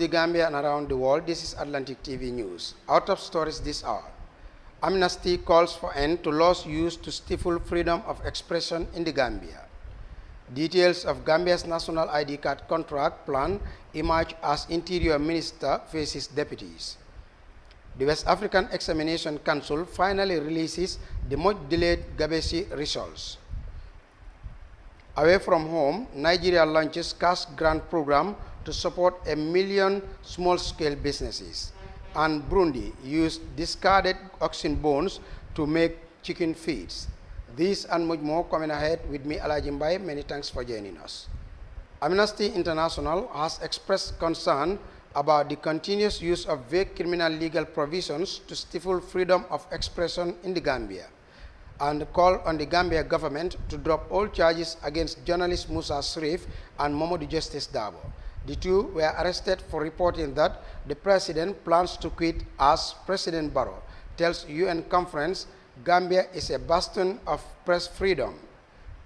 the Gambia and around the world, this is Atlantic TV News. Out of stories this hour. Amnesty calls for end to laws used to stifle freedom of expression in the Gambia. Details of Gambia's national ID card contract plan emerge as Interior Minister faces deputies. The West African Examination Council finally releases the much-delayed Gabesi results. Away from home, Nigeria launches cash grant program to support 1 million small-scale businesses. And Burundi used discarded oxen bones to make chicken feeds. These and much more coming ahead with me, Alagie Mbye. Many thanks for joining us. Amnesty International has expressed concern about the continuous use of vague criminal legal provisions to stifle freedom of expression in the Gambia, and called on the Gambia government to drop all charges against journalist Musa Sharif and Mamadou Justice Dabo. The two were arrested for reporting that the president plans to quit as President Barrow tells UN conference Gambia is a bastion of press freedom.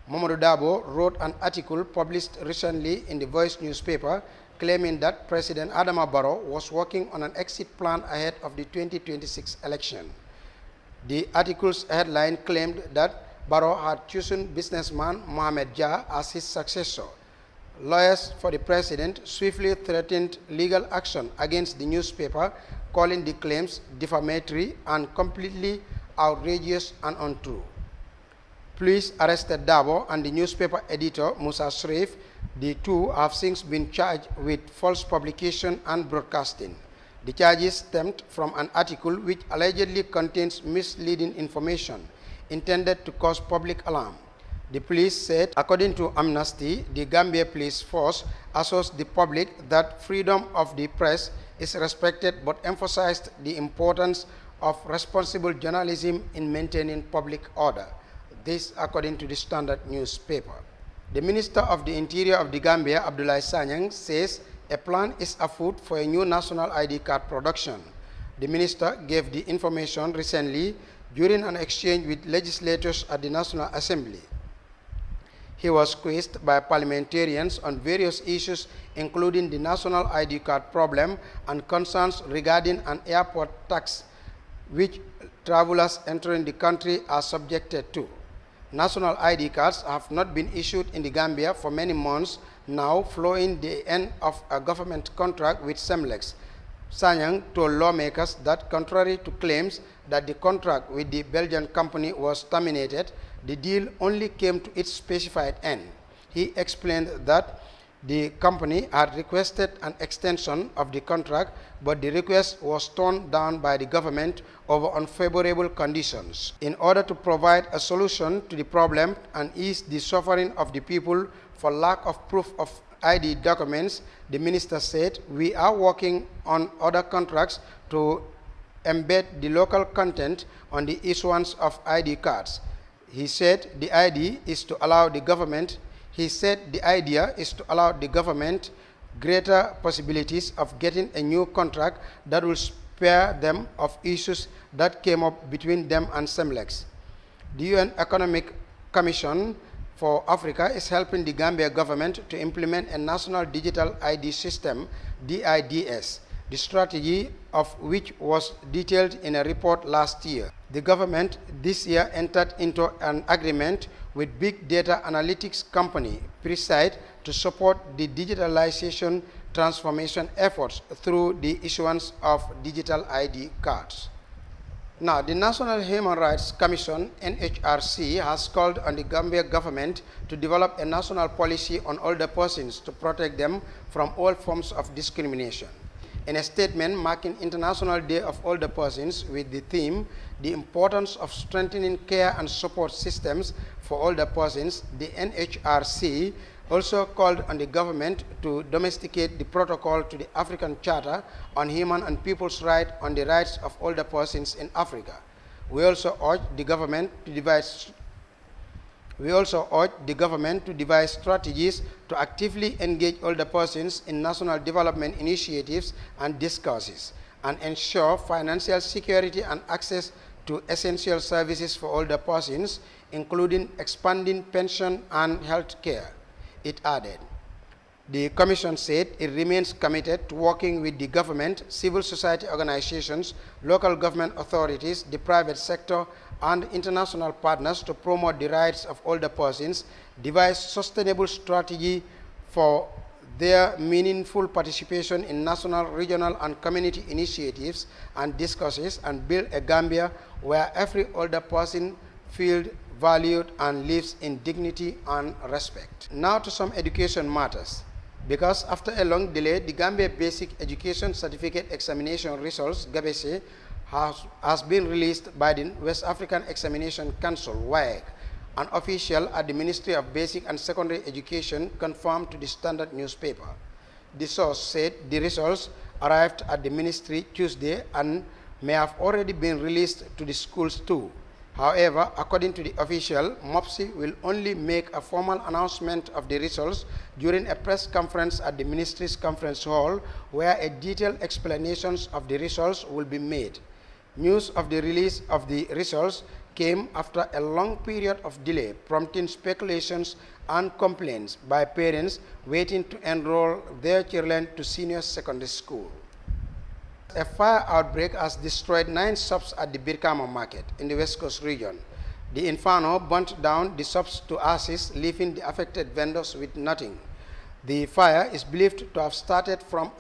Mamadou Dabo wrote an article published recently in the Voice newspaper claiming that President Adama Barrow was working on an exit plan ahead of the 2026 election. The article's headline claimed that Barrow had chosen businessman Mohamed Jah as his successor. Lawyers for the president swiftly threatened legal action against the newspaper, calling the claims defamatory and completely outrageous and untrue. Police arrested Dabo and the newspaper editor Musa Sharif. The two have since been charged with false publication and broadcasting. The charges stemmed from an article which allegedly contains misleading information intended to cause public alarm. The police said, according to Amnesty, the Gambia Police Force assures the public that freedom of the press is respected but emphasized the importance of responsible journalism in maintaining public order. This according to the Standard newspaper. The Minister of the Interior of the Gambia, Abdoulaye Sanyang, says a plan is afoot for a new national ID card production. The minister gave the information recently during an exchange with legislators at the National Assembly. He was quizzed by parliamentarians on various issues including the national ID card problem and concerns regarding an airport tax which travelers entering the country are subjected to. National ID cards have not been issued in the Gambia for many months now, following the end of a government contract with Semlex. Sanyang told lawmakers that contrary to claims that the contract with the Belgian company was terminated, the deal only came to its specified end. He explained that the company had requested an extension of the contract, but the request was turned down by the government over unfavorable conditions. In order to provide a solution to the problem and ease the suffering of the people for lack of proof of ID documents, the minister said, "We are working on other contracts to embed the local content on the issuance of ID cards." He said the idea is to allow the government greater possibilities of getting a new contract that will spare them of issues that came up between them and Semlex. The UN Economic Commission for Africa is helping the Gambia government to implement a national digital ID system, DIDS, the strategy of which was detailed in a report last year. The government this year entered into an agreement with big data analytics company Preside to support the digitalization transformation efforts through the issuance of digital ID cards. Now, the National Human Rights Commission, NHRC, has called on the Gambia government to develop a national policy on older persons to protect them from all forms of discrimination. In a statement marking International Day of Older Persons with the theme, "The Importance of Strengthening Care and Support Systems for Older Persons," the NHRC also called on the government to domesticate the protocol to the African Charter on Human and People's Rights on the rights of older persons in Africa. We also urge the government to devise strategies to actively engage older persons in national development initiatives and discourses, and ensure financial security and access to essential services for older persons, including expanding pension and health care. It added, The Commission said it remains committed to working with the government, civil society organizations, local government authorities, the private sector, and international partners to promote the rights of older persons, devise sustainable strategy for their meaningful participation in national, regional, and community initiatives and discourses, and build a Gambia where every older person feels valued and lives in dignity and respect. Now to some education matters. Because after a long delay, the Gambia Basic Education Certificate Examination results, GABESE, has been released by the West African Examination Council, WAEC. An official at the Ministry of Basic and Secondary Education confirmed to the Standard newspaper. The source said the results arrived at the ministry Tuesday and may have already been released to the schools too. However, according to the official, MOPSI will only make a formal announcement of the results during a press conference at the ministry's conference hall, where a detailed explanations of the results will be made. News of the release of the results came after a long period of delay, prompting speculations and complaints by parents waiting to enroll their children to senior secondary school. A fire outbreak has destroyed 9 shops at the Birkama market in the West Coast region. The inferno burnt down the shops to ashes, leaving the affected vendors with nothing. The fire is believed to have started from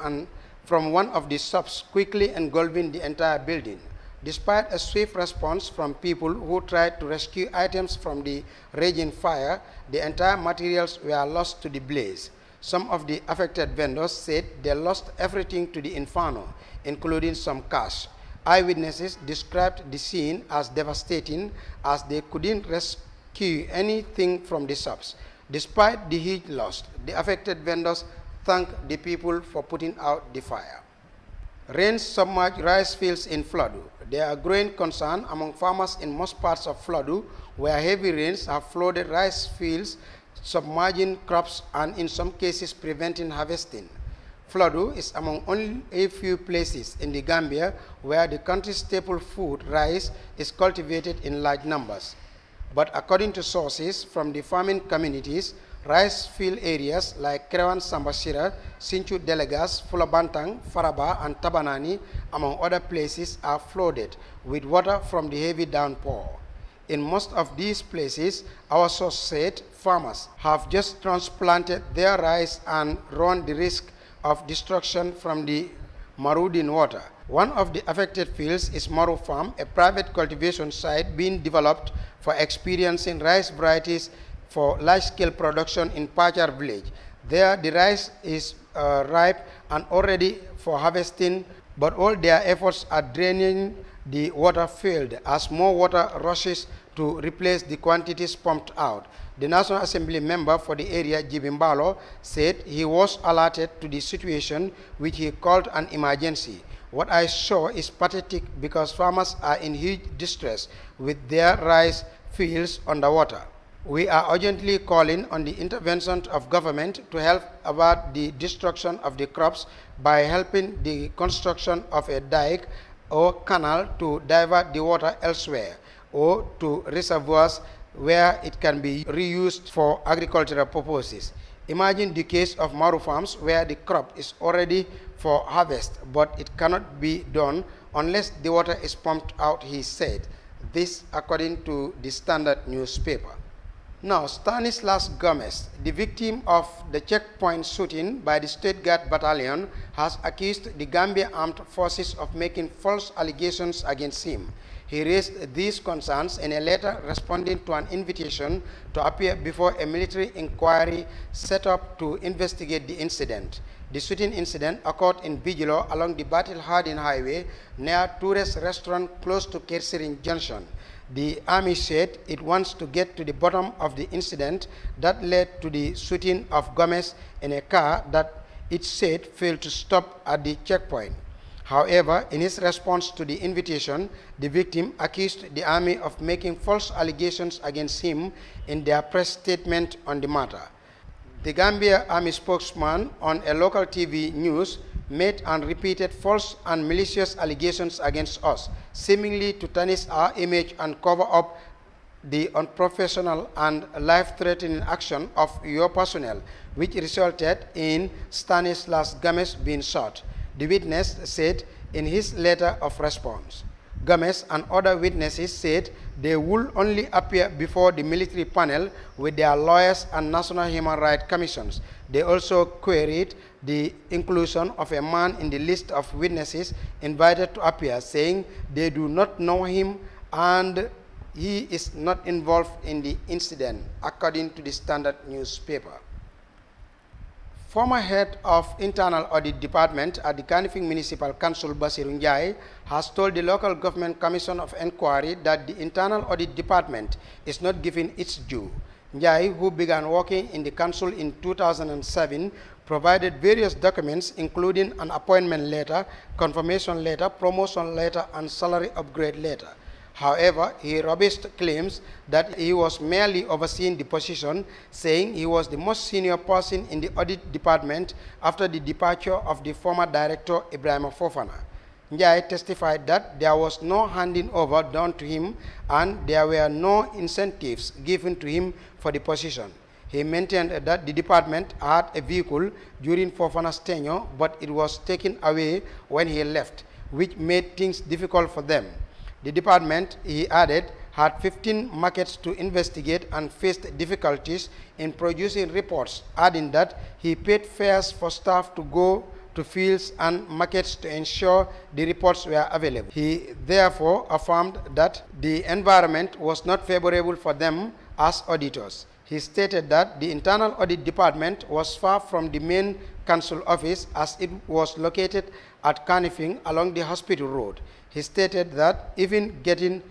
one of the shops, quickly engulfing the entire building. Despite a swift response from people who tried to rescue items from the raging fire, the entire materials were lost to the blaze. Some of the affected vendors said they lost everything to the inferno, including some cash. Eyewitnesses described the scene as devastating, as they couldn't rescue anything from the shops. Despite the huge loss, the affected vendors thanked the people for putting out the fire. Rains submerged rice fields in Flodu. There are growing concern among farmers in most parts of Flodu, where heavy rains have flooded rice fields, submerging crops and in some cases preventing harvesting. Flodu is among only a few places in the Gambia where the country's staple food, rice, is cultivated in large numbers. But according to sources from the farming communities, rice field areas like Kerewan Sambashira, Sinchu Delegas, Fulabantang, Faraba, and Tabanani, among other places, are flooded with water from the heavy downpour. In most of these places, our source said farmers have just transplanted their rice and run the risk of destruction from the marauding water. One of the affected fields is Maru Farm, a private cultivation site being developed for experiencing rice varieties for large-scale production in Pachar village. There, the rice is ripe and already for harvesting, but all their efforts at draining the water failed as more water rushes to replace the quantities pumped out. The National Assembly member for the area, Jibimbalo, said he was alerted to the situation, which he called an emergency. What I saw is pathetic because farmers are in huge distress with their rice fields underwater. We are urgently calling on the intervention of government to help avert the destruction of the crops by helping the construction of a dike or canal to divert the water elsewhere, or to reservoirs where it can be reused for agricultural purposes. Imagine the case of Maru farms where the crop is already for harvest, but it cannot be done unless the water is pumped out, he said. This according to the Standard newspaper. Now, Stanislas Gomez, the victim of the checkpoint shooting by the State Guard Battalion, has accused the Gambia Armed Forces of making false allegations against him. He raised these concerns in a letter responding to an invitation to appear before a military inquiry set up to investigate the incident. The shooting incident occurred in Bijilo along the Battle Hardin Highway near Tourist Restaurant close to Kersirin Junction. The army said it wants to get to the bottom of the incident that led to the shooting of Gomez in a car that it said failed to stop at the checkpoint. However, in his response to the invitation, the victim accused the army of making false allegations against him in their press statement on the matter. The Gambia Army spokesman on a local TV news made and repeated false and malicious allegations against us, seemingly to tarnish our image and cover up the unprofessional and life-threatening action of your personnel, which resulted in Stanislas Gomez being shot, the witness said in his letter of response. Gomez and other witnesses said they would only appear before the military panel with their lawyers and National Human Rights Commissions. They also queried the inclusion of a man in the list of witnesses invited to appear, saying they do not know him and he is not involved in the incident, according to the Standard newspaper. Former head of Internal Audit Department at the Kanifing Municipal Council, Basiru Mbye, has told the Local Government Commission of Inquiry that the Internal Audit Department is not given its due. Mbye, who began working in the council in 2007, provided various documents including an appointment letter, confirmation letter, promotion letter, and salary upgrade letter. However, he rubbished claims that he was merely overseeing the position, saying he was the most senior person in the audit department after the departure of the former director, Ibrahim Fofana. Mbye testified that there was no handing over done to him and there were no incentives given to him for the position. He maintained that the department had a vehicle during Fofana's tenure, but it was taken away when he left, which made things difficult for them. The department, he added, had 15 markets to investigate and faced difficulties in producing reports, adding that he paid fares for staff to go to fields and markets to ensure the reports were available. He therefore affirmed that the environment was not favorable for them as auditors. He stated that the Internal Audit Department was far from the main council office as it was located at Kanifing along the hospital road. He stated that even getting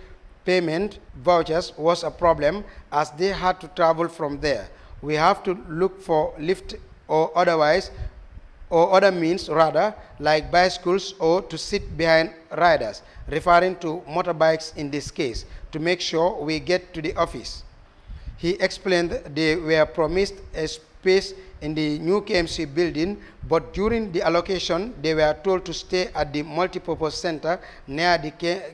payment vouchers was a problem as they had to travel from there. We have to look for lift or other means rather, like bicycles or to sit behind riders, referring to motorbikes in this case, to make sure we get to the office. He explained they were promised a space in the new KMC building, but during the allocation, they were told to stay at the multipurpose center near the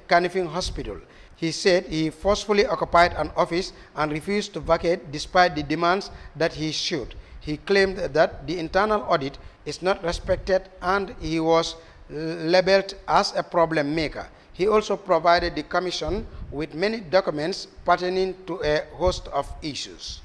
Kanifing Hospital. He said he forcefully occupied an office and refused to vacate despite the demands that he should. He claimed that the internal audit is not respected and he was labeled as a problem maker. He also provided the Commission with many documents pertaining to a host of issues.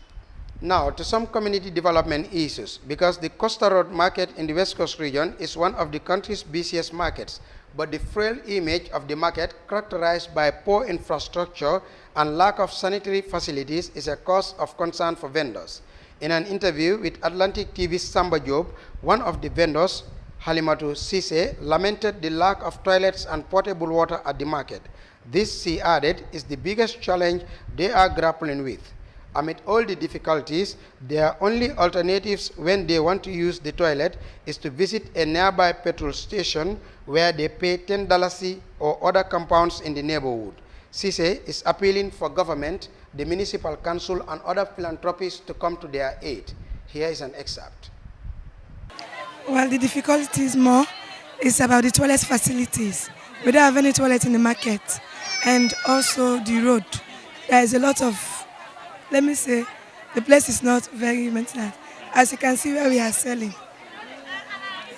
Now, to some community development issues, because the Costa Road market in the West Coast region is one of the country's busiest markets, but the frail image of the market, characterized by poor infrastructure and lack of sanitary facilities, is a cause of concern for vendors. In an interview with Atlantic TV's Samba Job, one of the vendors, Halimatu Sise, lamented the lack of toilets and potable water at the market. This, she added, is the biggest challenge they are grappling with. Amid all the difficulties, their only alternatives when they want to use the toilet is to visit a nearby petrol station where they pay $10 or other compounds in the neighborhood. Sise is appealing for government, the municipal council, and other philanthropists to come to their aid. Here is an excerpt. Well, the difficulties more is about the toilet facilities. We don't have any toilet in the market, and also the road. There is a lot of, let me say, the place is not very maintenance. As you can see where we are selling.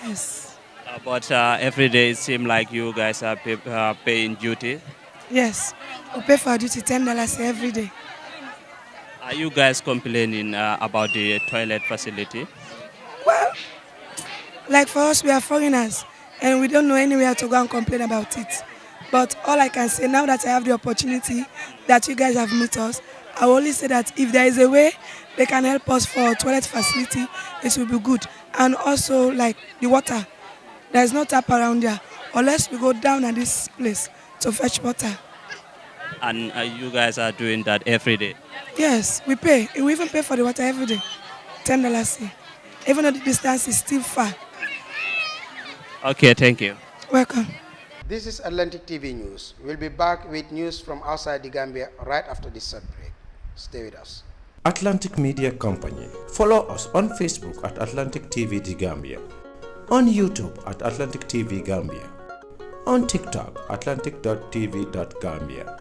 Yes. But every day it seems like you guys are paying duty. Yes, we pay for duty $10 every day. Are you guys complaining about the toilet facility? Well, like for us, we are foreigners and we don't know anywhere to go and complain about it. But all I can say now that I have the opportunity that you guys have met us, I will only say that if there is a way they can help us for toilet facility, it will be good. And also like the water, there is no tap around there, unless we go down at this place to fetch water. And you guys are doing that every day? Yes, we pay. We even pay for the water every day, $10. Even though the distance is still far. Okay, thank you. Welcome. This is Atlantic TV News. We'll be back with news from outside the Gambia right after this short break. Stay with us. Atlantic Media Company. Follow us on Facebook at Atlantic TV The Gambia, on YouTube at Atlantic TV Gambia, on TikTok Atlantic.tv.gambia.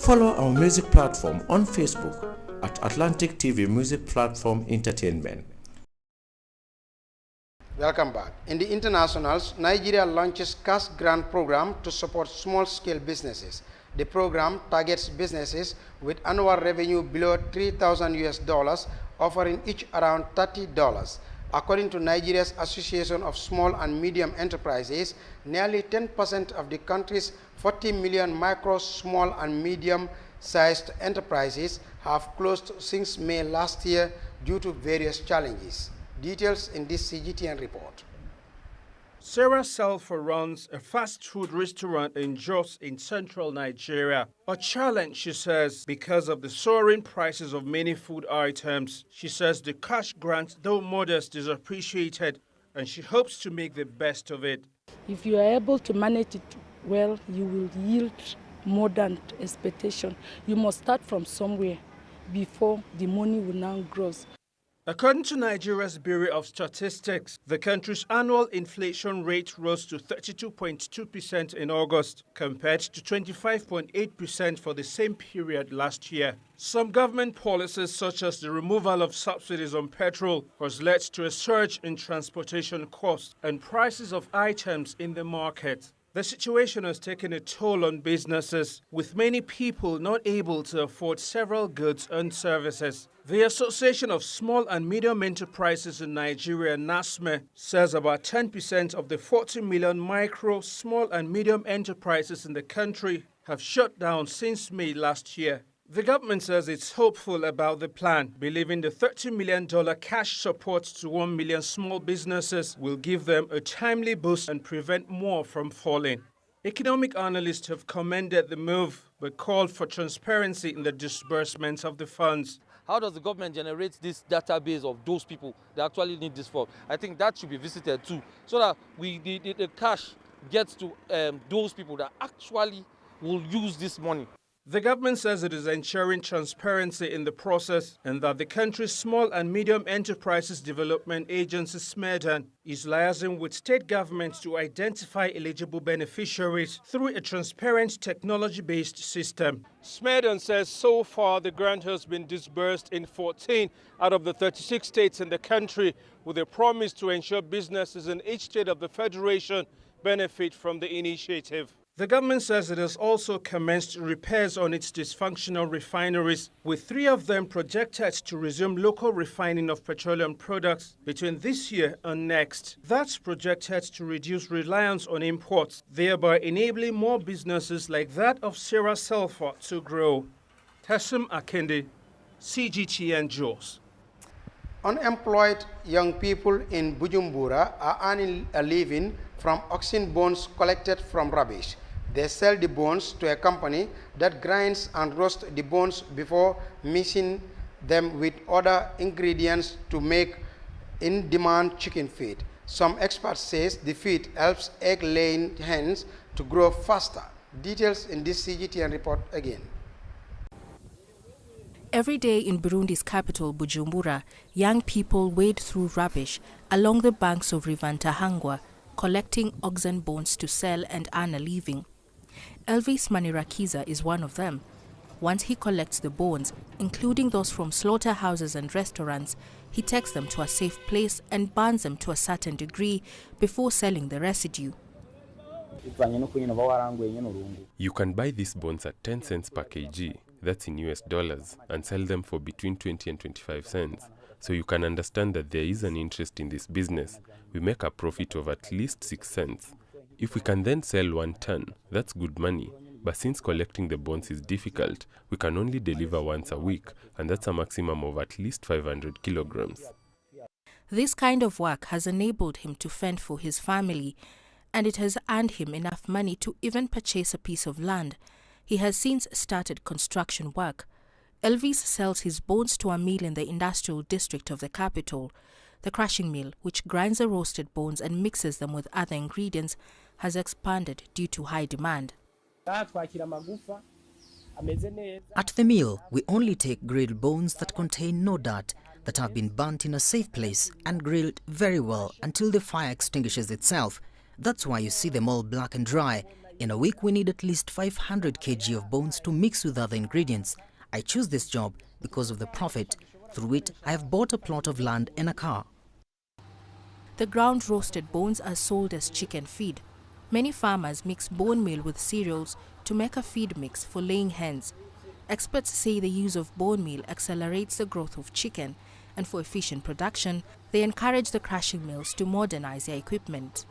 Follow our music platform on Facebook at Atlantic TV Music Platform Entertainment. Welcome back. In the internationals, Nigeria launches cash grant program to support small-scale businesses. The program targets businesses with annual revenue below $3,000, offering each around $30. According to Nigeria's Association of Small and Medium Enterprises, nearly 10% of the country's 40 million micro, small, and medium-sized enterprises have closed since May last year due to various challenges. Details in this CGTN report. Sarah Selfa runs a fast food restaurant in Jos in central Nigeria. A challenge, she says, because of the soaring prices of many food items. She says the cash grant, though modest, is appreciated, and she hopes to make the best of it. If you are able to manage it well, you will yield more than expectation. You must start from somewhere before the money will now grow. According to Nigeria's Bureau of Statistics, the country's annual inflation rate rose to 32.2% in August, compared to 25.8% for the same period last year. Some government policies, such as the removal of subsidies on petrol, has led to a surge in transportation costs and prices of items in the market. The situation has taken a toll on businesses, with many people not able to afford several goods and services. The Association of Small and Medium Enterprises in Nigeria, NASME, says about 10% of the 40 million micro, small and medium enterprises in the country have shut down since May last year. The government says it's hopeful about the plan, believing the $30 million cash support to 1 million small businesses will give them a timely boost and prevent more from falling. Economic analysts have commended the move, but called for transparency in the disbursement of the funds. How does the government generate this database of those people that actually need this for? I think that should be visited too, so that the cash gets to those people that actually will use this money. The government says it is ensuring transparency in the process and that the country's Small and Medium Enterprises Development Agency, SMEDAN, is liaising with state governments to identify eligible beneficiaries through a transparent technology-based system. SMEDAN says so far the grant has been disbursed in 14 out of the 36 states in the country, with a promise to ensure businesses in each state of the Federation benefit from the initiative. The government says it has also commenced repairs on its dysfunctional refineries, with 3 of them projected to resume local refining of petroleum products between this year and next. That's projected to reduce reliance on imports, thereby enabling more businesses like that of Sarah Selfa to grow. Tessim Akende, CGTN Jos. Unemployed young people in Bujumbura are earning a living from oxen bones collected from rubbish. They sell the bones to a company that grinds and roasts the bones before mixing them with other ingredients to make in-demand chicken feed. Some experts say the feed helps egg-laying hens to grow faster. Details in this CGTN report again. Every day in Burundi's capital, Bujumbura, young people wade through rubbish along the banks of River Ntahangwa, collecting oxen bones to sell and earn a living. Elvis Manirakiza is one of them. Once he collects the bones, including those from slaughterhouses and restaurants, he takes them to a safe place and burns them to a certain degree before selling the residue. You can buy these bones at 10 cents per kg, that's in US dollars, and sell them for between 20 and 25 cents. So you can understand that there is an interest in this business. We make a profit of at least 6 cents. If we can then sell 1 ton, that's good money. But since collecting the bones is difficult, we can only deliver once a week, and that's a maximum of at least 500 kilograms. This kind of work has enabled him to fend for his family, and it has earned him enough money to even purchase a piece of land. He has since started construction work. Elvis sells his bones to a mill in the industrial district of the capital. The crushing mill, which grinds the roasted bones and mixes them with other ingredients, has expanded due to high demand. At the mill, we only take grilled bones that contain no dirt, that have been burnt in a safe place and grilled very well until the fire extinguishes itself. That's why you see them all black and dry. In a week, we need at least 500 kg of bones to mix with other ingredients. I choose this job because of the profit. Through it, I have bought a plot of land and a car. The ground roasted bones are sold as chicken feed. Many farmers mix bone meal with cereals to make a feed mix for laying hens. Experts say the use of bone meal accelerates the growth of chicken, and for efficient production, they encourage the crushing mills to modernize their equipment.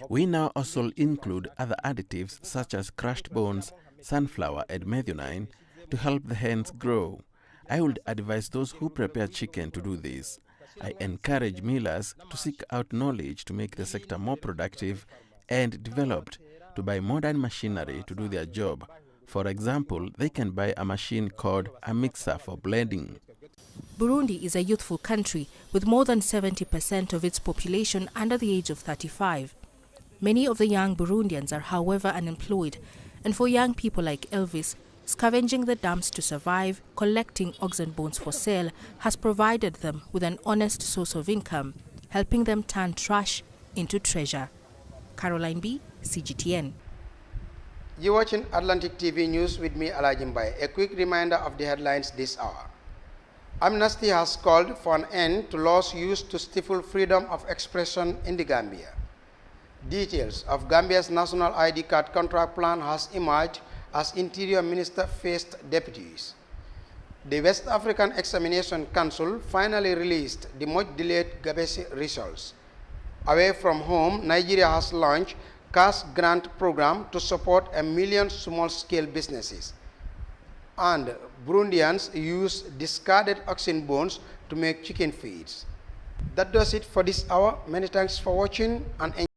We now also include other additives such as crushed bones, sunflower and methionine to help the hens grow. I would advise those who prepare chicken to do this. I encourage millers to seek out knowledge to make the sector more productive and developed, to buy modern machinery to do their job. For example, they can buy a machine called a mixer for blending. Burundi is a youthful country with more than 70% of its population under the age of 35. Many of the young Burundians are, however, unemployed, and for young people like Elvis, scavenging the dumps to survive, collecting oxen bones for sale, has provided them with an honest source of income, helping them turn trash into treasure. Alagie Mbye, CGTN. You're watching Atlantic TV News with me, Alagie Mbye. A quick reminder of the headlines this hour. Amnesty has called for an end to laws used to stifle freedom of expression in the Gambia. Details of Gambia's national ID card contract plan has emerged as Interior Minister faced deputies. The West African Examination Council finally released the much-delayed Gabesi results. Away from home, Nigeria has launched cash grant program to support 1 million small-scale businesses. And Burundians use discarded oxen bones to make chicken feeds. That does it for this hour. Many thanks for watching and enjoy.